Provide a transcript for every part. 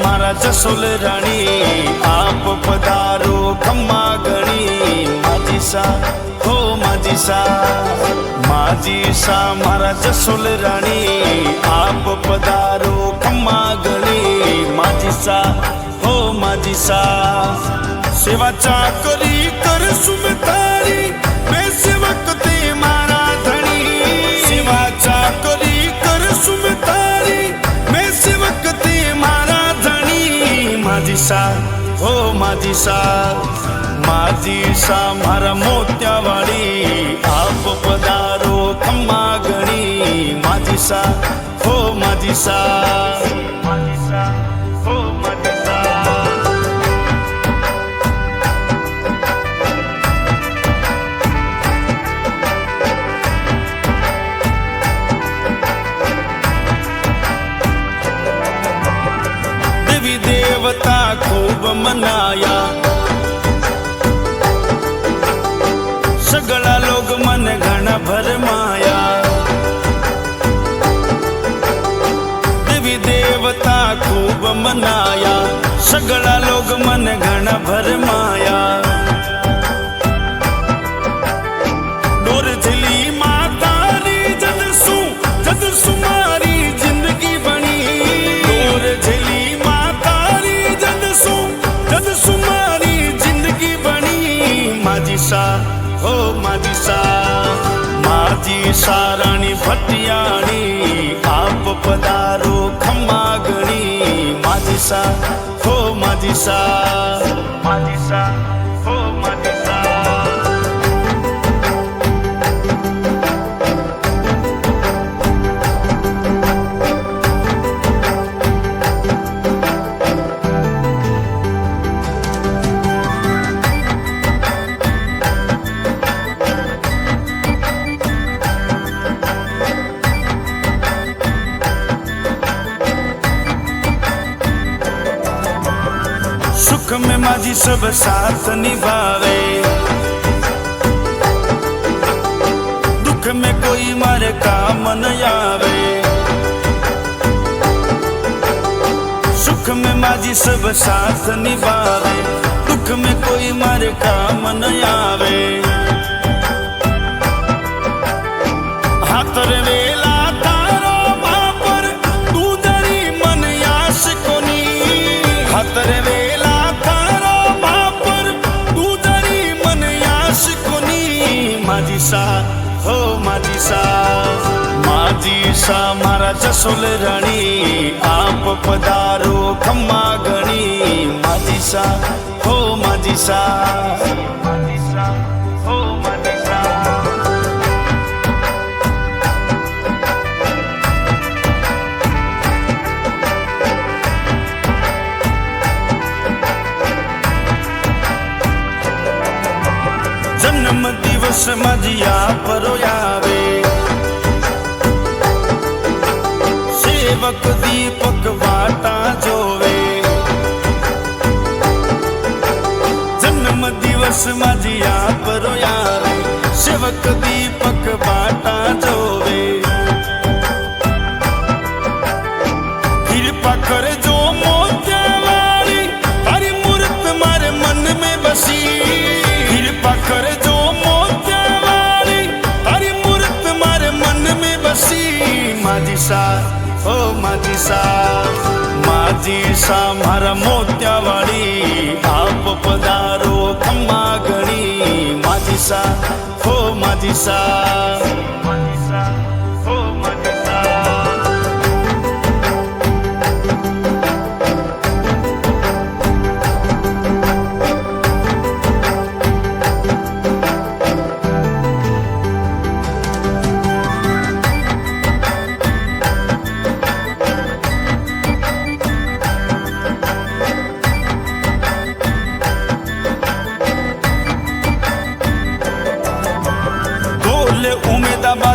मारा जसोल राणी आप पधारो खम्मा गणी माझी सा हो माझी सा मारा जसोल राणी आप पधारो खम्मा गणी माझी सा हो माझी सा सेवा चाकरी कर सुमतारी मैं सेवक ते मारा धणी सेवा चाकरी कर सुमतारी मैं सेवक ते मारा धणी माझी सा हो माझी सा मारा मोत्यावाड़ी आप पधारो खम्मा गणी माझी सा हो माझी सा हो माझी सा देवी देवता खूब मनाया सगळा लोग मन घण भरमाया देवी देवता खूब मनाया सगळा लोग मन घण भरमाया डोर झिली मातारी जद सुमारी जिंदगी बनी डोर झिली मातारी जद सुमारी जिंदगी बनी माझी सा हो माझी सा राणी भटियाणी आप पधारो खम्मा गणी माझी सा हो माझी सा हो माझी सा सुख में माझी सब साथ निभावे दुख में कोई मारे काम न आवे सुख में माझी सब साथ निभावे दुख में कोई मारे काम न आवे हाथ रे वेला तारो बापर तू दरी मन यास कोनी हाथ रे वेला माझी सा हो माझी सा मारा जसोल राणी आप पधारो खम्मा गणी माझी सा हो माझी सा हो माझी सा जन्म दिवस माझी आप रोयावे सेवक दीपक वाटा जोवे जन्म दिवस माझी आप रोयावे सेवक दीपक वाटा जोवे कृपा कर जो मोत्यावाड़ी हरि मूर्त मारे मन में बसी कृपा कर जो मोत्यावाड़ी हरि मूर्त मारे मन में बसी माझी सा हो माझी सा मारा मोत्यावाड़ी आप पधारो खम्मा गणी माझी सा हो माझी सा हो माझी सा उमेदाबाद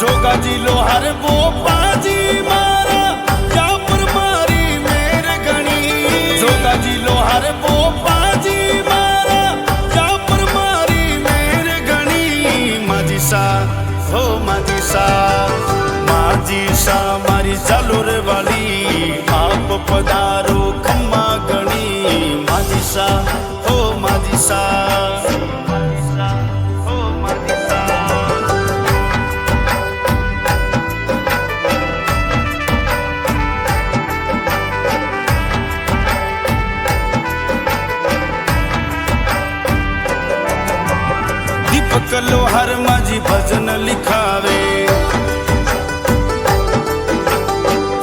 જોગાજી લોહાર બોપાજી મારા જા પર મારી મેર ગણી જોગાજી લોહાર બોપાજી મારા જા પર મારી મેર ગણી માજી સા હો માજી સા મારી ચાલોર વાળી આપ પધારો ખમ્મા ગણી માજી સા હો માજી સા दीपक लोहार माझी भजन लिखावे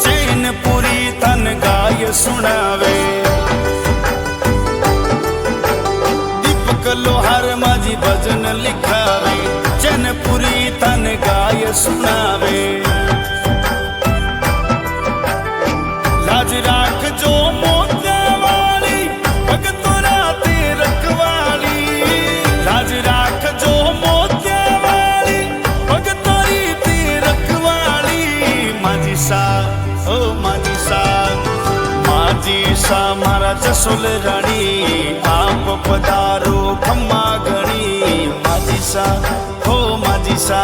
चैनपुरी तन गाय सुनावे दीपक लोहार माझी भजन लिखावे चैनपुरी तन गाय सुनावे लाज राखजो मोत्यावाली भगतो राते रखवाली लाज राखजो मोत्यावाली भगतोरी ते रखवाली माझी सा ओ माझी सा मारा जसोल राणी आप पधारो खम्मा गणी माझी सा हो माझी सा।